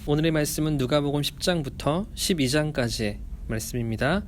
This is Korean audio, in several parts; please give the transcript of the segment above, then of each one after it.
오늘의 말씀은 누가복음 10장부터 12장까지의 말씀입니다.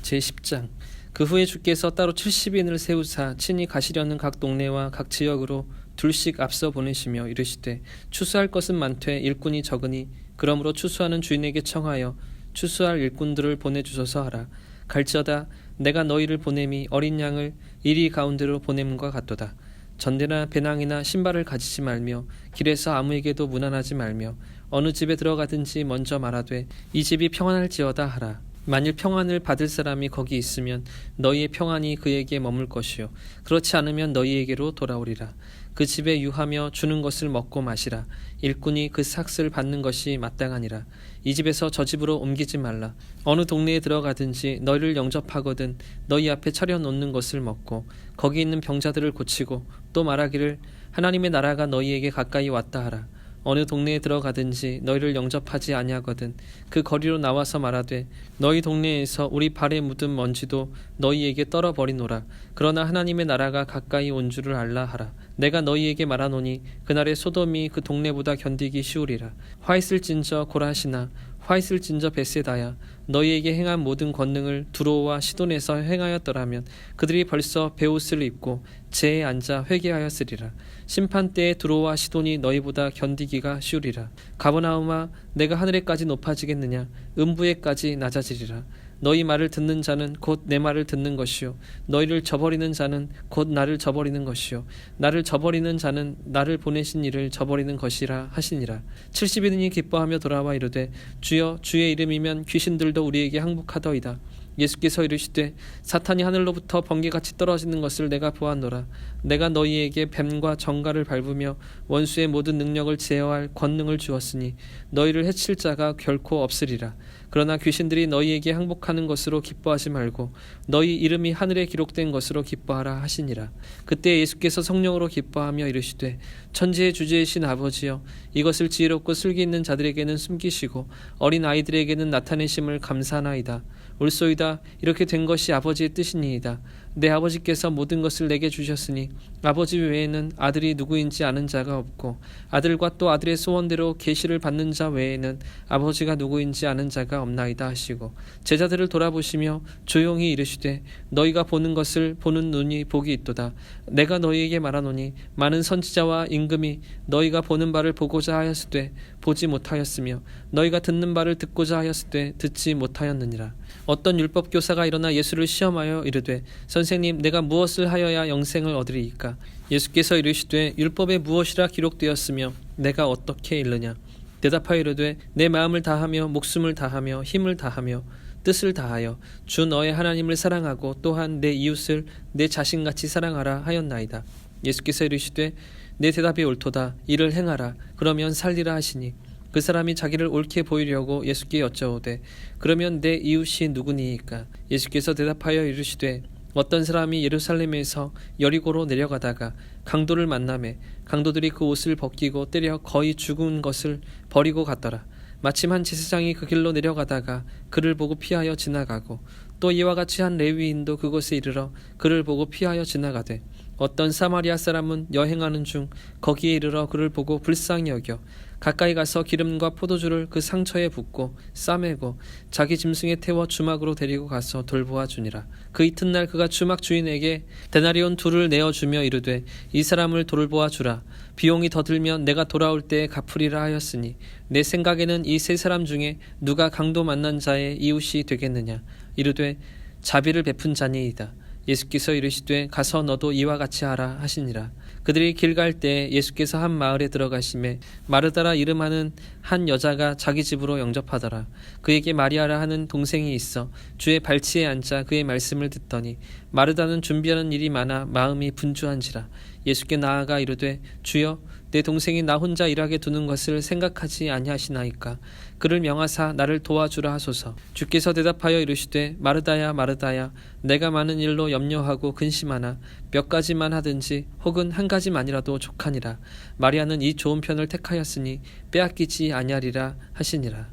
제10장. 그 후에 주께서 따로 70인을 세우사 친히 가시려는 각 동네와 각 지역으로 둘씩 앞서 보내시며 이르시되 추수할 것은 많되 일꾼이 적으니 그러므로 추수하는 주인에게 청하여 추수할 일꾼들을 보내주소서 하라. 갈지어다 내가 너희를 보냄이 어린 양을 이리 가운데로 보냄과 같도다. 전대나 배낭이나 신발을 가지지 말며 길에서 아무에게도 문안하지 말며 어느 집에 들어가든지 먼저 말하되 이 집이 평안할지어다 하라. 만일 평안을 받을 사람이 거기 있으면 너희의 평안이 그에게 머물 것이요 그렇지 않으면 너희에게로 돌아오리라. 그 집에 유하며 주는 것을 먹고 마시라. 일꾼이 그 삭슬 받는 것이 마땅하니라. 이 집에서 저 집으로 옮기지 말라. 어느 동네에 들어가든지 너희를 영접하거든 너희 앞에 차려놓는 것을 먹고 거기 있는 병자들을 고치고 또 말하기를 하나님의 나라가 너희에게 가까이 왔다 하라. 어느 동네에 들어가든지 너희를 영접하지 아니하거든 그 거리로 나와서 말하되 너희 동네에서 우리 발에 묻은 먼지도 너희에게 떨어버리노라. 그러나 하나님의 나라가 가까이 온 줄을 알라 하라. 내가 너희에게 말하노니 그날에 소돔이 그 동네보다 견디기 쉬우리라. 화 있을진저 고라시나 화 있을진저 벳세다야 너희에게 행한 모든 권능을 두로와 시돈에서 행하였더라면 그들이 벌써 베옷을 입고 제에 앉아 회개하였으리라. 심판 때에 두로와 시돈이 너희보다 견디기가 쉬우리라. 가버나움아 내가 하늘에까지 높아지겠느냐 음부에까지 낮아지리라. 너희 말을 듣는 자는 곧 내 말을 듣는 것이요 너희를 저버리는 자는 곧 나를 저버리는 것이요 나를 저버리는 자는 나를 보내신 이를 저버리는 것이라 하시니라. 70인이 기뻐하며 돌아와 이르되 주여 주의 이름이면 귀신들도 우리에게 항복하더이다. 예수께서 이르시되 사탄이 하늘로부터 번개같이 떨어지는 것을 내가 보았노라. 내가 너희에게 뱀과 정갈을 밟으며 원수의 모든 능력을 제어할 권능을 주었으니 너희를 해칠 자가 결코 없으리라. 그러나 귀신들이 너희에게 항복하는 것으로 기뻐하지 말고 너희 이름이 하늘에 기록된 것으로 기뻐하라 하시니라. 그때 예수께서 성령으로 기뻐하며 이르시되 천지의 주제이신 아버지여 이것을 지혜롭고 슬기 있는 자들에게는 숨기시고 어린 아이들에게는 나타내심을 감사하나이다. 옳소이다. 이렇게 된 것이 아버지의 뜻이니이다. 내 아버지께서 모든 것을 내게 주셨으니 아버지 외에는 아들이 누구인지 아는 자가 없고 아들과 또 아들의 소원대로 계시를 받는 자 외에는 아버지가 누구인지 아는 자가 없나이다 하시고 제자들을 돌아보시며 조용히 이르시되 너희가 보는 것을 보는 눈이 복이 있도다. 내가 너희에게 말하노니 많은 선지자와 임금이 너희가 보는 바를 보고자 하였으되 보지 못하였으며 너희가 듣는 바를 듣고자 하였으되 듣지 못하였느니라. 어떤 율법교사가 일어나 예수를 시험하여 이르되 선생님 내가 무엇을 하여야 영생을 얻으리이까? 예수께서 이르시되 율법에 무엇이라 기록되었으며 내가 어떻게 읽느냐? 대답하여 이르되 내 마음을 다하며 목숨을 다하며 힘을 다하며 뜻을 다하여 주 너의 하나님을 사랑하고 또한 내 이웃을 내 자신같이 사랑하라 하였나이다. 예수께서 이르시되 내 대답이 옳도다. 이를 행하라. 그러면 살리라 하시니 그 사람이 자기를 옳게 보이려고 예수께 여쭤오되 그러면 내 이웃이 누구니이까? 예수께서 대답하여 이르시되 어떤 사람이 예루살렘에서 여리고로 내려가다가 강도를 만나매 강도들이 그 옷을 벗기고 때려 거의 죽은 것을 버리고 갔더라. 마침 한 제사장이 그 길로 내려가다가 그를 보고 피하여 지나가고 또 이와 같이 한 레위인도 그곳에 이르러 그를 보고 피하여 지나가되 어떤 사마리아 사람은 여행하는 중 거기에 이르러 그를 보고 불쌍히 여겨 가까이 가서 기름과 포도주를 그 상처에 붓고 싸매고 자기 짐승에 태워 주막으로 데리고 가서 돌보아 주니라. 그 이튿날 그가 주막 주인에게 데나리온 2를 내어주며 이르되 이 사람을 돌보아 주라. 비용이 더 들면 내가 돌아올 때에 갚으리라 하였으니 내 생각에는 이 세 사람 중에 누가 강도 만난 자의 이웃이 되겠느냐? 이르되 자비를 베푼 자니이다. 예수께서 이르시되 가서 너도 이와 같이 하라 하시니라. 그들이 길 갈 때 예수께서 한 마을에 들어가심에 마르다라 이름하는 한 여자가 자기 집으로 영접하더라. 그에게 마리아라 하는 동생이 있어 주의 발치에 앉아 그의 말씀을 듣더니 마르다는 준비하는 일이 많아 마음이 분주한지라. 예수께 나아가 이르되 주여 내 동생이 나 혼자 일하게 두는 것을 생각하지 아니하시나이까? 그를 명하사 나를 도와주라 하소서. 주께서 대답하여 이르시되 마르다야 마르다야 내가 많은 일로 염려하고 근심하나 몇 가지만 하든지 혹은 한 가지만이라도 족하니라. 마리아는 이 좋은 편을 택하였으니 빼앗기지 아니하리라 하시니라.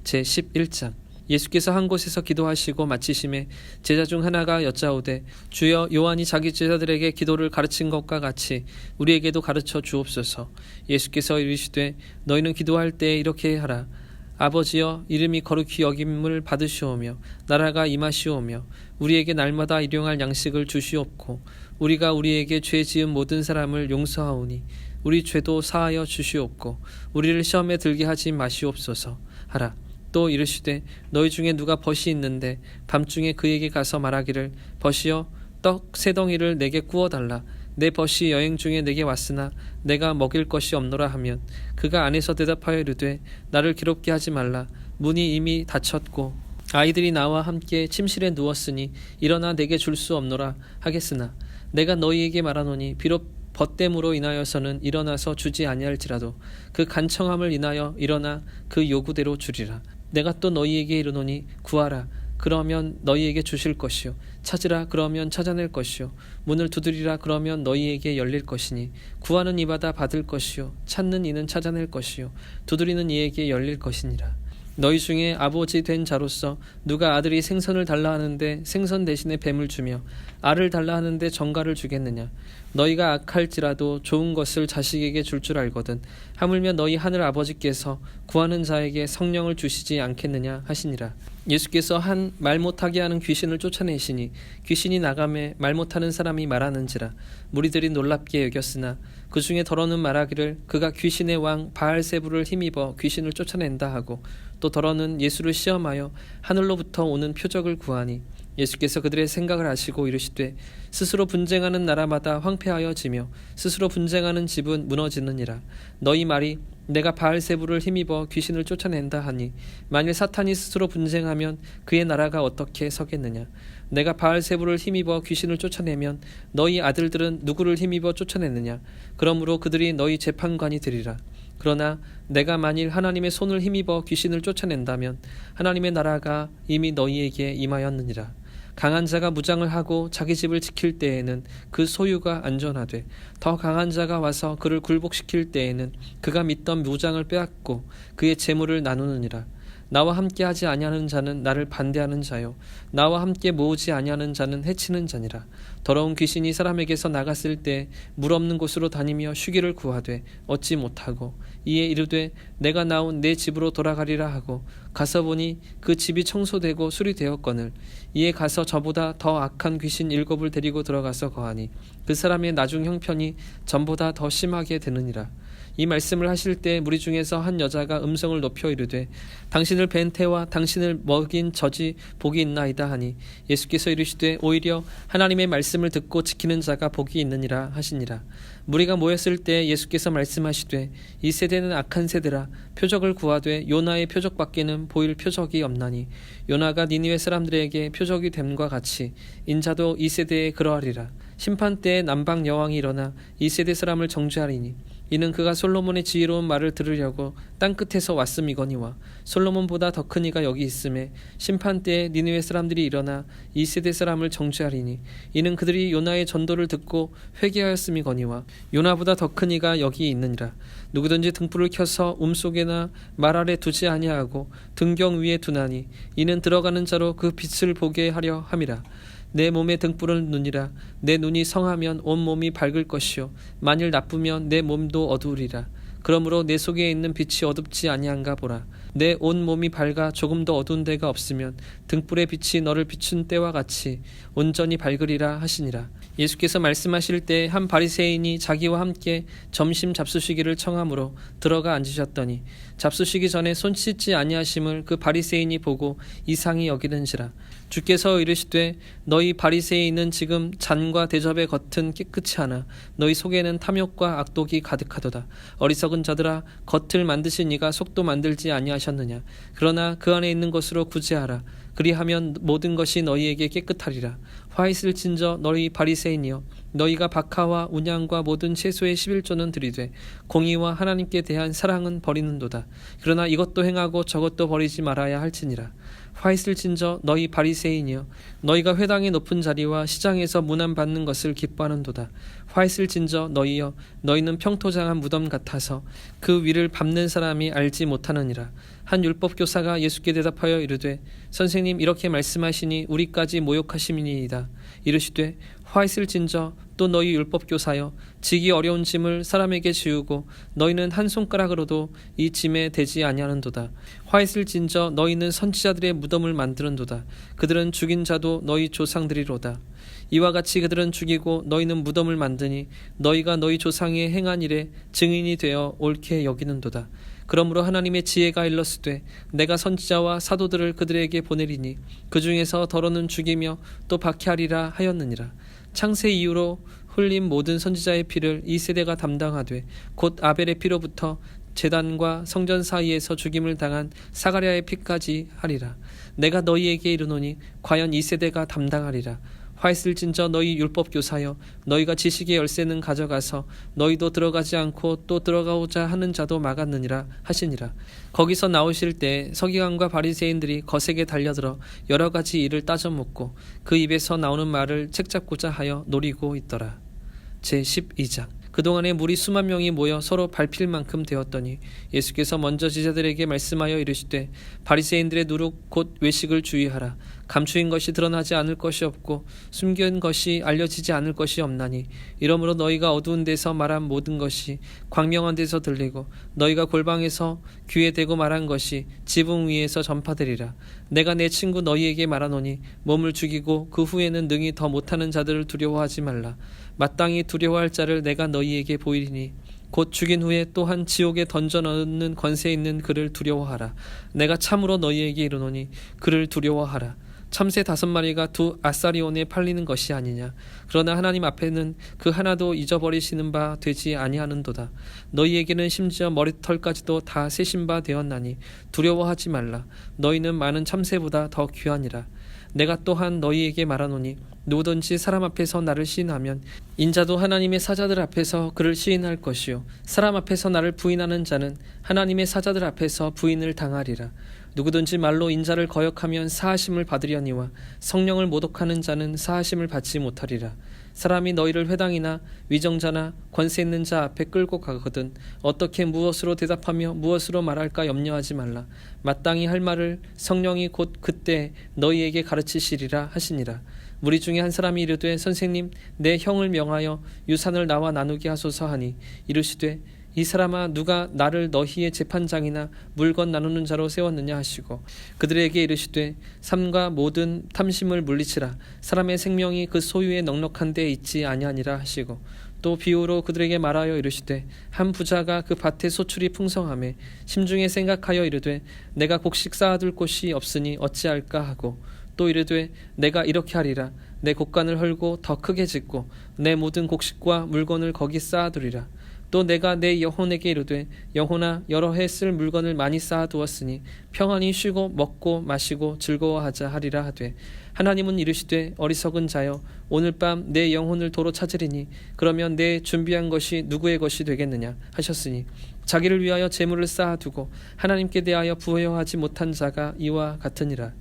제11장. 예수께서 한 곳에서 기도하시고 마치심에 제자 중 하나가 여짜오되 주여 요한이 자기 제자들에게 기도를 가르친 것과 같이 우리에게도 가르쳐 주옵소서. 예수께서 이르시되 너희는 기도할 때 이렇게 하라. 아버지여 이름이 거룩히 여김을 받으시오며 나라가 임하시오며 우리에게 날마다 일용할 양식을 주시옵고 우리가 우리에게 죄 지은 모든 사람을 용서하오니 우리 죄도 사하여 주시옵고 우리를 시험에 들게 하지 마시옵소서 하라. 또 이르시되 너희 중에 누가 벗이 있는데 밤중에 그에게 가서 말하기를 벗이여 떡 세 덩이를 내게 구워달라. 내 벗이 여행 중에 내게 왔으나 내가 먹일 것이 없노라 하면 그가 안에서 대답하여 이르되 나를 괴롭게 하지 말라. 문이 이미 닫혔고 아이들이 나와 함께 침실에 누웠으니 일어나 내게 줄 수 없노라 하겠으나 내가 너희에게 말하노니 비록 벗됨으로 인하여서는 일어나서 주지 아니할지라도 그 간청함을 인하여 일어나 그 요구대로 주리라. 내가 또 너희에게 이르노니 구하라. 그러면 너희에게 주실 것이요 찾으라 그러면 찾아낼 것이요 문을 두드리라 그러면 너희에게 열릴 것이니 구하는 이마다 받을 것이요 찾는 이는 찾아낼 것이요 두드리는 이에게 열릴 것이니라. 너희 중에 아버지 된 자로서 누가 아들이 생선을 달라 하는데 생선 대신에 뱀을 주며 알을 달라 하는데 정갈을 주겠느냐. 너희가 악할지라도 좋은 것을 자식에게 줄 줄 알거든 하물며 너희 하늘 아버지께서 구하는 자에게 성령을 주시지 않겠느냐 하시니라. 예수께서 한 말 못하게 하는 귀신을 쫓아내시니 귀신이 나가매 말 못하는 사람이 말하는지라. 무리들이 놀랍게 여겼으나 그 중에 더러는 말하기를 그가 귀신의 왕 바알세부를 힘입어 귀신을 쫓아낸다 하고 또 더러는 예수를 시험하여 하늘로부터 오는 표적을 구하니 예수께서 그들의 생각을 아시고 이르시되 스스로 분쟁하는 나라마다 황폐하여 지며 스스로 분쟁하는 집은 무너지느니라. 너희 말이 내가 바알세부를 힘입어 귀신을 쫓아낸다 하니 만일 사탄이 스스로 분쟁하면 그의 나라가 어떻게 서겠느냐. 내가 바알세부를 힘입어 귀신을 쫓아내면 너희 아들들은 누구를 힘입어 쫓아내느냐. 그러므로 그들이 너희 재판관이 되리라. 그러나 내가 만일 하나님의 손을 힘입어 귀신을 쫓아낸다면 하나님의 나라가 이미 너희에게 임하였느니라. 강한 자가 무장을 하고 자기 집을 지킬 때에는 그 소유가 안전하되 더 강한 자가 와서 그를 굴복시킬 때에는 그가 믿던 무장을 빼앗고 그의 재물을 나누느니라. 나와 함께 하지 아니하는 자는 나를 반대하는 자요 나와 함께 모으지 아니하는 자는 해치는 자니라. 더러운 귀신이 사람에게서 나갔을 때 물 없는 곳으로 다니며 쉬기를 구하되 얻지 못하고 이에 이르되 내가 나온 내 집으로 돌아가리라 하고 가서 보니 그 집이 청소되고 수리되었거늘 이에 가서 저보다 더 악한 귀신 7을 데리고 들어가서 거하니 그 사람의 나중 형편이 전보다 더 심하게 되느니라. 이 말씀을 하실 때 무리 중에서 한 여자가 음성을 높여 이르되 당신을 뵌 태와 당신을 먹인 젖이 복이 있나이다 하니 예수께서 이르시되 오히려 하나님의 말씀을 듣고 지키는 자가 복이 있느니라 하시니라. 무리가 모였을 때 예수께서 말씀하시되 이 세대는 악한 세대라. 표적을 구하되 요나의 표적밖에는 보일 표적이 없나니 요나가 니느웨 사람들에게 표적이 됨과 같이 인자도 이 세대에 그러하리라. 심판 때에 남방 여왕이 일어나 이 세대 사람을 정죄하리니 이는 그가 솔로몬의 지혜로운 말을 들으려고 땅끝에서 왔음이거니와 솔로몬보다 더 큰 이가 여기 있음에 심판 때에 니느웨 사람들이 일어나 이 세대 사람을 정죄하리니 이는 그들이 요나의 전도를 듣고 회개하였음이거니와 요나보다 더 큰 이가 여기 있느니라. 누구든지 등불을 켜서 속에나 말 아래 두지 아니하고 등경 위에 두나니 이는 들어가는 자로 그 빛을 보게 하려 함이라. 내 몸에 등불은 눈이라. 내 눈이 성하면 온 몸이 밝을 것이요 만일 나쁘면 내 몸도 어두우리라. 그러므로 내 속에 있는 빛이 어둡지 아니한가 보라. 내 온 몸이 밝아 조금도 어두운 데가 없으면 등불의 빛이 너를 비춘 때와 같이 온전히 밝으리라 하시니라. 예수께서 말씀하실 때 한 바리새인이 자기와 함께 점심 잡수시기를 청하므로 들어가 앉으셨더니 잡수시기 전에 손 씻지 아니하심을 그 바리새인이 보고 이상히 여기는지라. 주께서 이르시되 너희 바리새인은 지금 잔과 대접의 겉은 깨끗이 하나 너희 속에는 탐욕과 악독이 가득하도다. 어리석은 자들아 겉을 만드신 이가 속도 만들지 아니하셨느냐. 그러나 그 안에 있는 것으로 구제하라. 그리하면 모든 것이 너희에게 깨끗하리라. 화 있을진저 너희 바리새인이여 너희가 박하와 운양과 모든 채소의 11조는 들이되 공의와 하나님께 대한 사랑은 버리는도다. 그러나 이것도 행하고 저것도 버리지 말아야 할지니라. 화 있을진저 너희 바리새인이여 너희가 회당의 높은 자리와 시장에서 문안 받는 것을 기뻐하는도다. 화 있을진저 너희여 너희는 평토장한 무덤 같아서 그 위를 밟는 사람이 알지 못하느니라. 한 율법교사가 예수께 대답하여 이르되 선생님 이렇게 말씀하시니 우리까지 모욕하심이니이다. 이르시되 화 있을진저 또 너희 율법교사여 지기 어려운 짐을 사람에게 지우고 너희는 한 손가락으로도 이 짐에 대지 아니하는도다. 화 있을진저 너희는 선지자들의 무덤을 만드는도다. 그들은 죽인 자도 너희 조상들이로다. 이와 같이 그들은 죽이고 너희는 무덤을 만드니 너희가 너희 조상이 행한 일에 증인이 되어 옳게 여기는도다. 그러므로 하나님의 지혜가 일렀으되 내가 선지자와 사도들을 그들에게 보내리니 그 중에서 더러는 죽이며 또 박해하리라 하였느니라. 창세 이후로 흘린 모든 선지자의 피를 이 세대가 담당하되 곧 아벨의 피로부터 제단과 성전 사이에서 죽임을 당한 사가랴의 피까지 하리라. 내가 너희에게 이르노니 과연 이 세대가 담당하리라. 화 있을진저 너희 율법교사여 너희가 지식의 열쇠는 가져가서 너희도 들어가지 않고 또 들어가고자 하는 자도 막았느니라 하시니라. 거기서 나오실 때 서기관과 바리새인들이 거세게 달려들어 여러 가지 일을 따져 묻고 그 입에서 나오는 말을 책잡고자 하여 노리고 있더라. 제12장 그동안에 무리 수만 명이 모여 서로 밟힐 만큼 되었더니 예수께서 먼저 제자들에게 말씀하여 이르시되 바리새인들의 누룩 곧 외식을 주의하라. 감추인 것이 드러나지 않을 것이 없고 숨긴 것이 알려지지 않을 것이 없나니 이러므로 너희가 어두운 데서 말한 모든 것이 광명한 데서 들리고 너희가 골방에서 귀에 대고 말한 것이 지붕 위에서 전파되리라. 내가 내 친구 너희에게 말하노니 몸을 죽이고 그 후에는 능히 더 못하는 자들을 두려워하지 말라. 마땅히 두려워할 자를 내가 너희에게 보이리니 곧 죽인 후에 또한 지옥에 던져 넣는 권세 있는 그를 두려워하라. 내가 참으로 너희에게 이르노니 그를 두려워하라. 참새 5마리가 2 아사리온에 팔리는 것이 아니냐. 그러나 하나님 앞에는 그 하나도 잊어버리시는 바 되지 아니하는도다. 너희에게는 심지어 머리털까지도 다 세신 바 되었나니 두려워하지 말라. 너희는 많은 참새보다 더 귀하니라. 내가 또한 너희에게 말하노니 누구든지 사람 앞에서 나를 시인하면 인자도 하나님의 사자들 앞에서 그를 시인할 것이요 사람 앞에서 나를 부인하는 자는 하나님의 사자들 앞에서 부인을 당하리라. 누구든지 말로 인자를 거역하면 사하심을 받으려니와 성령을 모독하는 자는 사하심을 받지 못하리라. 사람이 너희를 회당이나 위정자나 권세 있는 자 앞에 끌고 가거든 어떻게 무엇으로 대답하며 무엇으로 말할까 염려하지 말라. 마땅히 할 말을 성령이 곧 그때 너희에게 가르치시리라 하시니라. 무리 중에 한 사람이 이르되 선생님 내 형을 명하여 유산을 나와 나누게 하소서 하니 이르시되 이 사람아 누가 나를 너희의 재판장이나 물건 나누는 자로 세웠느냐 하시고 그들에게 이르시되 삶과 모든 탐심을 물리치라. 사람의 생명이 그 소유의 넉넉한 데에 있지 아니하니라 하시고 또 비유로 그들에게 말하여 이르시되 한 부자가 그 밭에 소출이 풍성하매 심중에 생각하여 이르되 내가 곡식 쌓아둘 곳이 없으니 어찌할까 하고 또 이르되 내가 이렇게 하리라. 내 곡간을 헐고 더 크게 짓고 내 모든 곡식과 물건을 거기 쌓아두리라. 또 내가 내 영혼에게 이르되 영혼아 여러 해 쓸 물건을 많이 쌓아두었으니 평안히 쉬고 먹고 마시고 즐거워하자 하리라 하되 하나님은 이르시되 어리석은 자여 오늘 밤 내 영혼을 도로 찾으리니 그러면 내 준비한 것이 누구의 것이 되겠느냐 하셨으니 자기를 위하여 재물을 쌓아두고 하나님께 대하여 부여하지 못한 자가 이와 같으니라.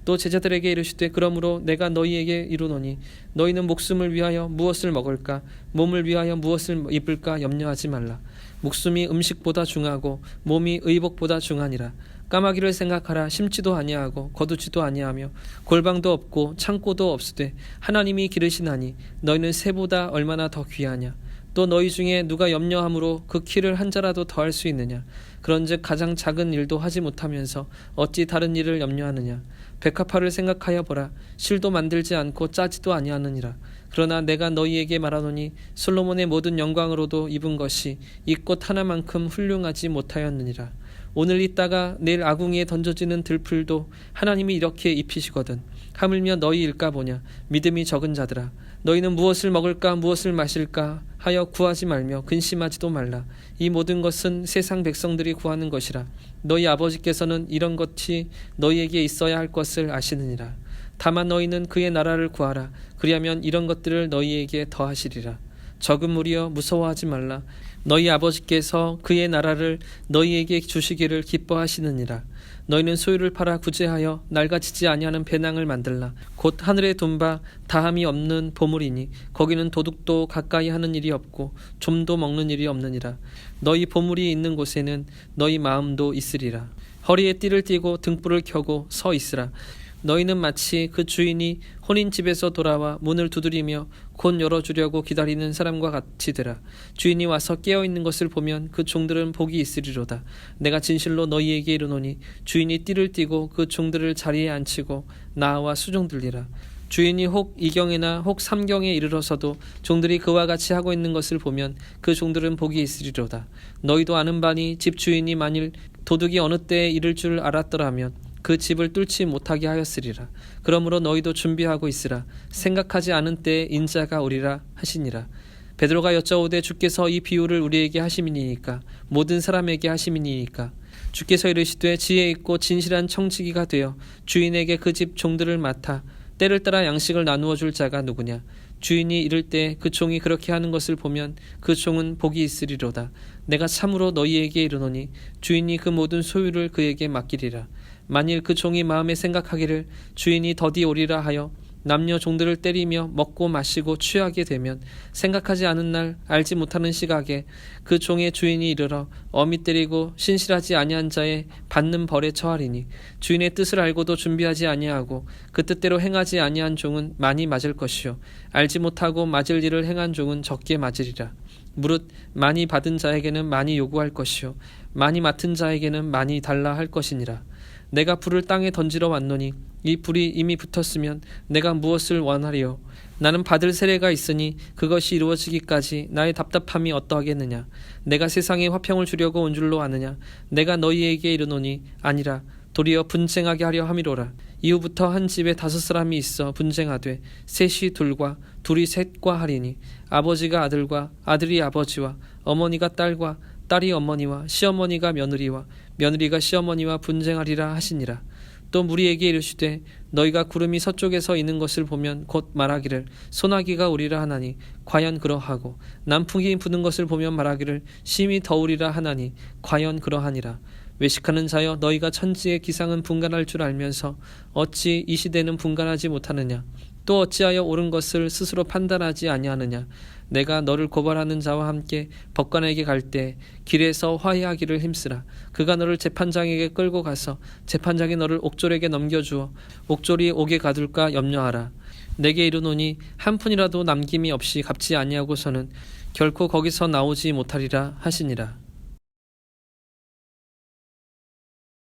또 제자들에게 이르시되 그러므로 내가 너희에게 이르노니 너희는 목숨을 위하여 무엇을 먹을까 몸을 위하여 무엇을 입을까 염려하지 말라. 목숨이 음식보다 중하고 몸이 의복보다 중하니라. 까마귀를 생각하라. 심지도 아니하고 거두지도 아니하며 골방도 없고 창고도 없으되 하나님이 기르시나니 너희는 새보다 얼마나 더 귀하냐. 또 너희 중에 누가 염려함으로 그 키를 한 자라도 더할 수 있느냐. 그런즉 가장 작은 일도 하지 못하면서 어찌 다른 일을 염려하느냐. 백합화를 생각하여 보라. 실도 만들지 않고 짜지도 아니하느니라. 그러나 내가 너희에게 말하노니 솔로몬의 모든 영광으로도 입은 것이 이 꽃 하나만큼 훌륭하지 못하였느니라. 오늘 있다가 내일 아궁이에 던져지는 들풀도 하나님이 이렇게 입히시거든. 하물며 너희 일까 보냐. 믿음이 적은 자들아. 너희는 무엇을 먹을까 무엇을 마실까 하여 구하지 말며 근심하지도 말라. 이 모든 것은 세상 백성들이 구하는 것이라. 너희 아버지께서는 이런 것이 너희에게 있어야 할 것을 아시느니라. 다만 너희는 그의 나라를 구하라. 그리하면 이런 것들을 너희에게 더하시리라. 적은 무리여 무서워하지 말라. 너희 아버지께서 그의 나라를 너희에게 주시기를 기뻐하시느니라. 너희는 소유를 팔아 구제하여 낡아지지 아니하는 배낭을 만들라. 곧 하늘에 둔 바 다함이 없는 보물이니 거기는 도둑도 가까이 하는 일이 없고 좀도 먹는 일이 없느니라. 너희 보물이 있는 곳에는 너희 마음도 있으리라. 허리에 띠를 띠고 등불을 켜고 서 있으라. 너희는 마치 그 주인이 혼인집에서 돌아와 문을 두드리며 곧 열어주려고 기다리는 사람과 같이 되라. 주인이 와서 깨어있는 것을 보면 그 종들은 복이 있으리로다. 내가 진실로 너희에게 이르노니 주인이 띠를 띠고 그 종들을 자리에 앉히고 나와 수종들리라. 주인이 혹 이경에나 혹 삼경에 이르러서도 종들이 그와 같이 하고 있는 것을 보면 그 종들은 복이 있으리로다. 너희도 아는 바니 집 주인이 만일 도둑이 어느 때에 이를 줄 알았더라면 그 집을 뚫지 못하게 하였으리라. 그러므로 너희도 준비하고 있으라. 생각하지 않은 때에 인자가 오리라 하시니라. 베드로가 여짜오되 주께서 이 비유를 우리에게 하심이니까 모든 사람에게 하심이니까. 주께서 이르시되 지혜 있고 진실한 청지기가 되어 주인에게 그 집 종들을 맡아 때를 따라 양식을 나누어 줄 자가 누구냐. 주인이 이를 때 그 종이 그렇게 하는 것을 보면 그 종은 복이 있으리로다. 내가 참으로 너희에게 이르노니 주인이 그 모든 소유를 그에게 맡기리라. 만일 그 종이 마음에 생각하기를 주인이 더디 오리라 하여 남녀 종들을 때리며 먹고 마시고 취하게 되면 생각하지 않은 날 알지 못하는 시각에 그 종의 주인이 이르러 엄히 때리고 신실하지 아니한 자의 받는 벌에 처하리니 주인의 뜻을 알고도 준비하지 아니하고 그 뜻대로 행하지 아니한 종은 많이 맞을 것이요 알지 못하고 맞을 일을 행한 종은 적게 맞으리라. 무릇 많이 받은 자에게는 많이 요구할 것이요 많이 맡은 자에게는 많이 달라 할 것이니라. 내가 불을 땅에 던지러 왔노니 이 불이 이미 붙었으면 내가 무엇을 원하리요. 나는 받을 세례가 있으니 그것이 이루어지기까지 나의 답답함이 어떠하겠느냐. 내가 세상에 화평을 주려고 온 줄로 아느냐. 내가 너희에게 이르노니 아니라 도리어 분쟁하게 하려 함이로라. 이후부터 한 집에 5사람이 있어 분쟁하되 셋이 둘과 둘이 셋과 하리니 아버지가 아들과 아들이 아버지와 어머니가 딸과 딸이 어머니와 시어머니가 며느리와 며느리가 시어머니와 분쟁하리라 하시니라. 또 무리에게 이르시되 너희가 구름이 서쪽에서 이는 것을 보면 곧 말하기를 소나기가 오리라 하나니 과연 그러하고 남풍이 부는 것을 보면 말하기를 심히 더우리라 하나니 과연 그러하니라. 외식하는 자여 너희가 천지의 기상은 분간할 줄 알면서 어찌 이 시대는 분간하지 못하느냐. 또 어찌하여 옳은 것을 스스로 판단하지 아니하느냐. 내가 너를 고발하는 자와 함께 법관에게 갈 때 길에서 화해하기를 힘쓰라. 그가 너를 재판장에게 끌고 가서 재판장이 너를 옥졸에게 넘겨주어 옥졸이 옥에 가둘까 염려하라. 내게 이르노니 한 푼이라도 남김이 없이 갚지 아니하고서는 결코 거기서 나오지 못하리라 하시니라.